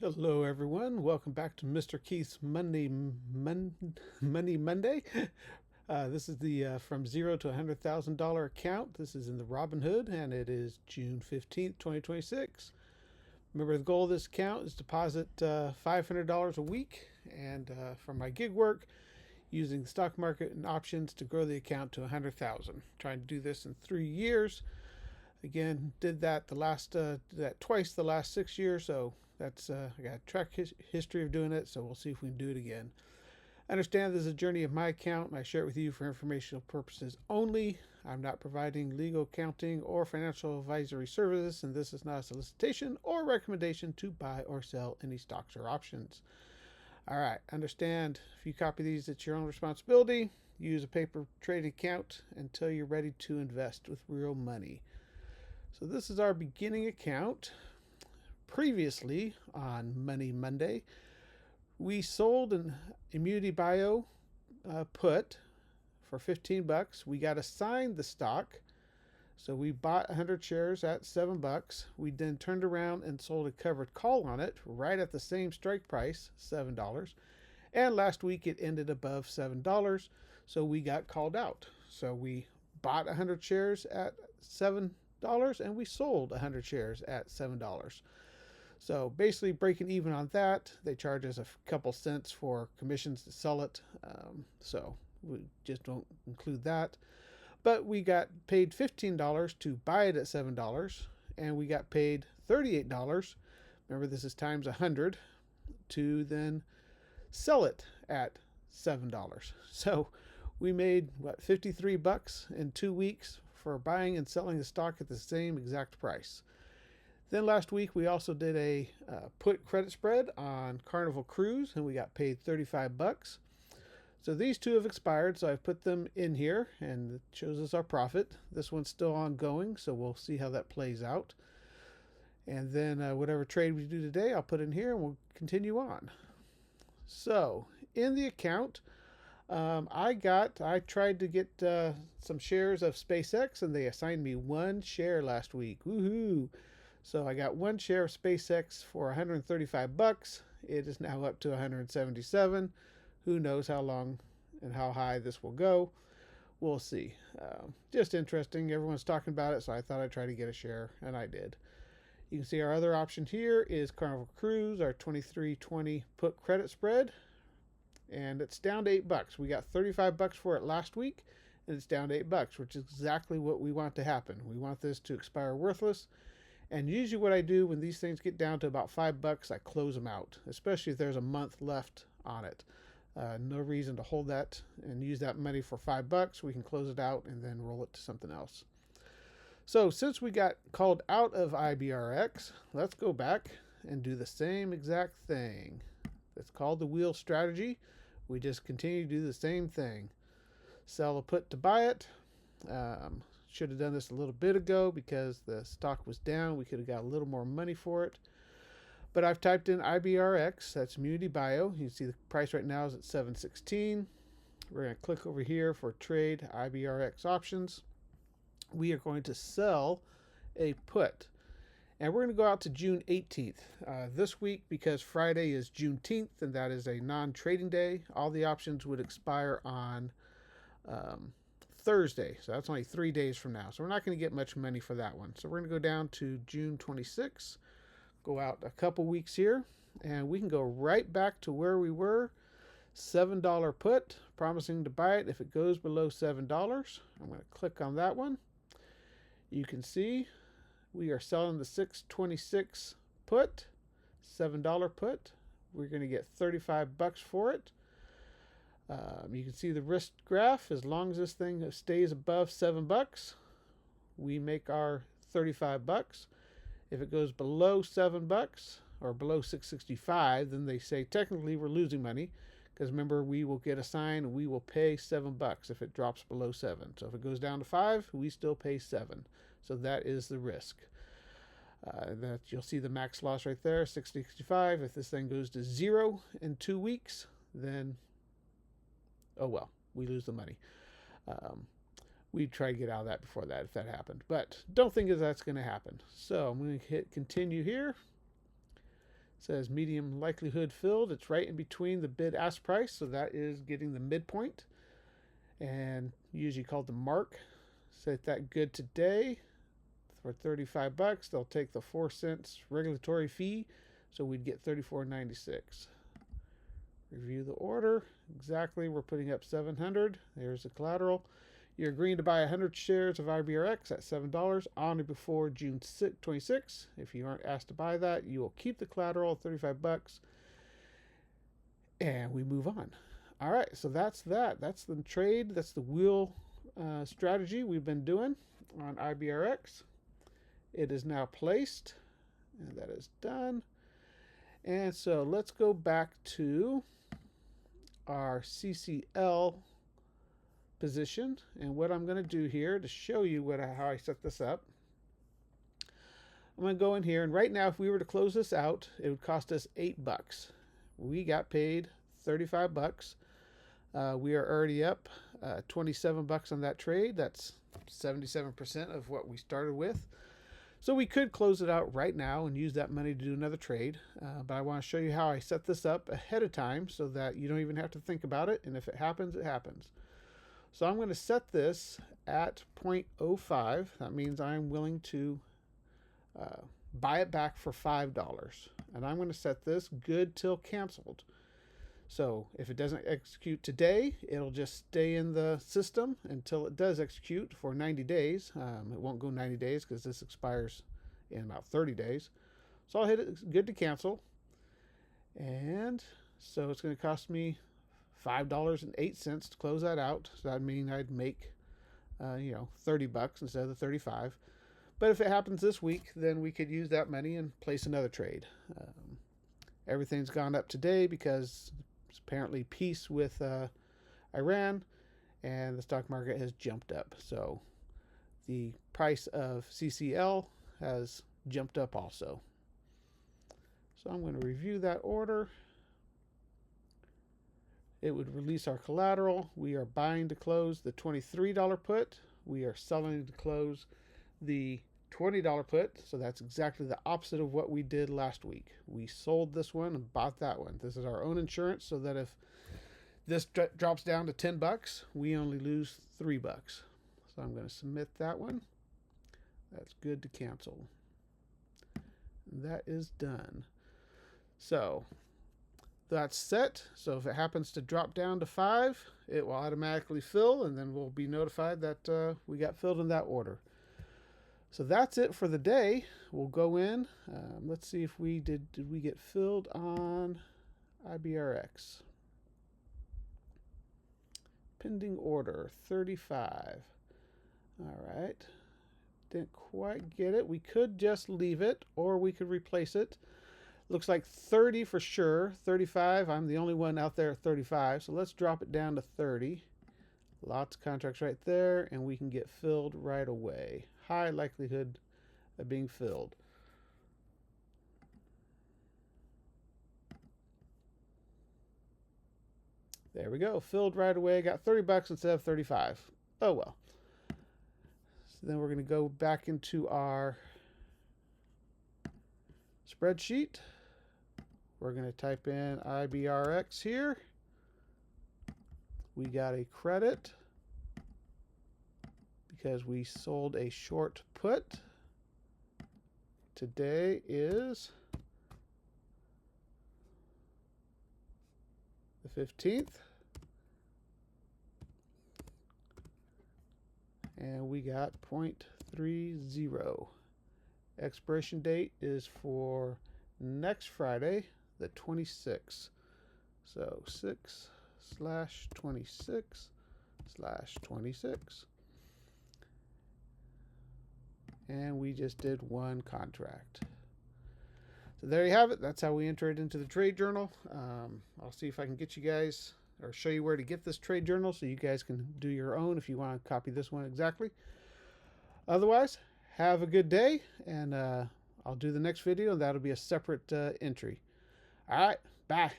Hello, everyone. Welcome back to Mr. Keith's Money Monday. This is the from zero to $100,000 account. This is in the Robinhood, and it is June 15th, 2026. Remember, the goal of this account is deposit $500 a week, and from my gig work, using the stock market and options to grow the account to 100,000. Trying to do this in 3 years. Again, did that twice the last 6 years, so that's I got a track history of doing it, so we'll see if we can do it again. Understand this is a journey of my account, and I share it with you for informational purposes only. I'm not providing legal, accounting, or financial advisory services, and this is not a solicitation or recommendation to buy or sell any stocks or options. All right, understand if you copy these, it's your own responsibility. Use a paper trading account until you're ready to invest with real money. So this is our beginning account. Previously on Money Monday, we sold an Immunity Bio put for $15. We got assigned the stock, so we bought 100 shares at $7. We then turned around and sold a covered call on it right at the same strike price, $7. And last week it ended above $7, so we got called out. So we bought 100 shares at $7 and we sold 100 shares at $7. So basically breaking even on that. They charge us a couple cents for commissions to sell it, so we just don't include that. But we got paid $15 to buy it at $7, and we got paid $38. Remember, this is times 100 to then sell it at $7. So we made $53 in 2 weeks for buying and selling the stock at the same exact price. Then last week we also did a put credit spread on Carnival Cruise, and we got paid $35. So these two have expired, so I've put them in here, and it shows us our profit. This one's still ongoing, so we'll see how that plays out. And then whatever trade we do today, I'll put in here, and we'll continue on. So in the account, I tried to get some shares of SpaceX, and they assigned me one share last week. Woohoo! So I got one share of SpaceX for $135. It is now up to 177. Who knows how long and how high this will go? We'll see. Just interesting. Everyone's talking about it, so I thought I'd try to get a share, and I did. You can see our other option here is Carnival Cruise, our 23.20 put credit spread, and it's down to $8. We got $35 for it last week, and it's down to $8, which is exactly what we want to happen. We want this to expire worthless. And usually what I do when these things get down to about $5, I close them out, especially if there's a month left on it. No reason to hold that and use that money for $5. We can close it out and then roll it to something else. So since we got called out of IBRX, let's go back and do the same exact thing. It's called the wheel strategy. We just continue to do the same thing. Sell a put to buy it. Should have done this a little bit ago because the stock was down. We could have got a little more money for it. But I've typed in IBRX, that's Immunity Bio. You can see the price right now is at $7.16. We're going to click over here for trade IBRX options. We are going to sell a put. And we're going to go out to June 18th. This week, because Friday is Juneteenth, and that is a non-trading day, all the options would expire on Thursday. So that's only 3 days from now. So we're not going to get much money for that one. So we're going to go down to June 26th, go out a couple weeks here, and we can go right back to where we were. $7 put, promising to buy it if it goes below $7. I'm going to click on that one. You can see we are selling the 626 put, $7 put. We're going to get $35 for it. You can see the risk graph. As long as this thing stays above $7, we make our $35. If it goes below $7 or below 665, then they say technically we're losing money, because remember, we will get assigned and we will pay $7 if it drops below 7. So if it goes down to 5, we still pay 7. So that is the risk. That you'll see the max loss right there, 665. If this thing goes to 0 in 2 weeks, then oh well, we lose the money. We'd try to get out of that before that if that happened. But don't think that's going to happen. So I'm going to hit continue here. says medium likelihood filled. It's right in between the bid ask price, so that is getting the midpoint, and usually called the mark. Set that good today for 35 bucks. They'll take the 4 cents regulatory fee, so we'd get $34.96. Review the order. Exactly, we're putting up 700. There's the collateral. You're agreeing to buy 100 shares of IBRX at $7 on or before June 26. If you aren't asked to buy that, you will keep the collateral, 35 bucks, and we move on. All right, so that's that. That's the trade. That's the wheel strategy we've been doing on IBRX. It is now placed, and that is done. And so let's go back to our CCL position, and what I'm going to do here to show you how I set this up, I'm going to go in here, and right now if we were to close this out, it would cost us $8. We got paid 35 bucks. We are already up 27 bucks on that trade. That's 77% of what we started with. So we could close it out right now and use that money to do another trade, but I want to show you how I set this up ahead of time so that you don't even have to think about it, and if it happens, it happens. So I'm going to set this at 0.05. That means I'm willing to buy it back for $5, and I'm going to set this good till canceled. So if it doesn't execute today, it'll just stay in the system until it does execute for 90 days. It won't go 90 days because this expires in about 30 days. So I'll hit it good to cancel. And so it's going to cost me $5.08 to close that out. So that means I'd make 30 bucks instead of the 35. But if it happens this week, then we could use that money and place another trade. Everything's gone up today because it's apparently peace with Iran, and the stock market has jumped up. So the price of CCL has jumped up also. So I'm going to review that order. It would release our collateral. We are buying to close the $23 put. We are selling to close the $20 put. So that's exactly the opposite of what we did last week. We sold this one and bought that one. This is our own insurance, so that if this drops down to 10 bucks, we only lose 3 bucks. So I'm going to submit that one. That's good to cancel. And that is done. So that's set. So if it happens to drop down to 5, it will automatically fill, and then we'll be notified that we got filled in that order. So that's it for the day. We'll go in. Let's see if we did we get filled on IBRX. Pending order 35. All right. Didn't quite get it. We could just leave it, or we could replace it. Looks like 30 for sure. 35. I'm the only one out there at 35. So let's drop it down to 30. Lots of contracts right there, and we can get filled right away. High likelihood of being filled. There we go. Filled right away. Got 30 bucks instead of 35. Oh well. So then we're going to go back into our spreadsheet. We're going to type in IBRX here. We got a credit because we sold a short put. Today is the 15th. And we got 0.30. Expiration date is for next Friday, the 26th. So 6/26/26. And we just did one contract. So there you have it. That's how we enter it into the trade journal. I'll see if I can get you guys, or show you where to get this trade journal so you guys can do your own if you want to copy this one exactly. Otherwise, have a good day, and I'll do the next video, and that'll be a separate entry. All right, bye.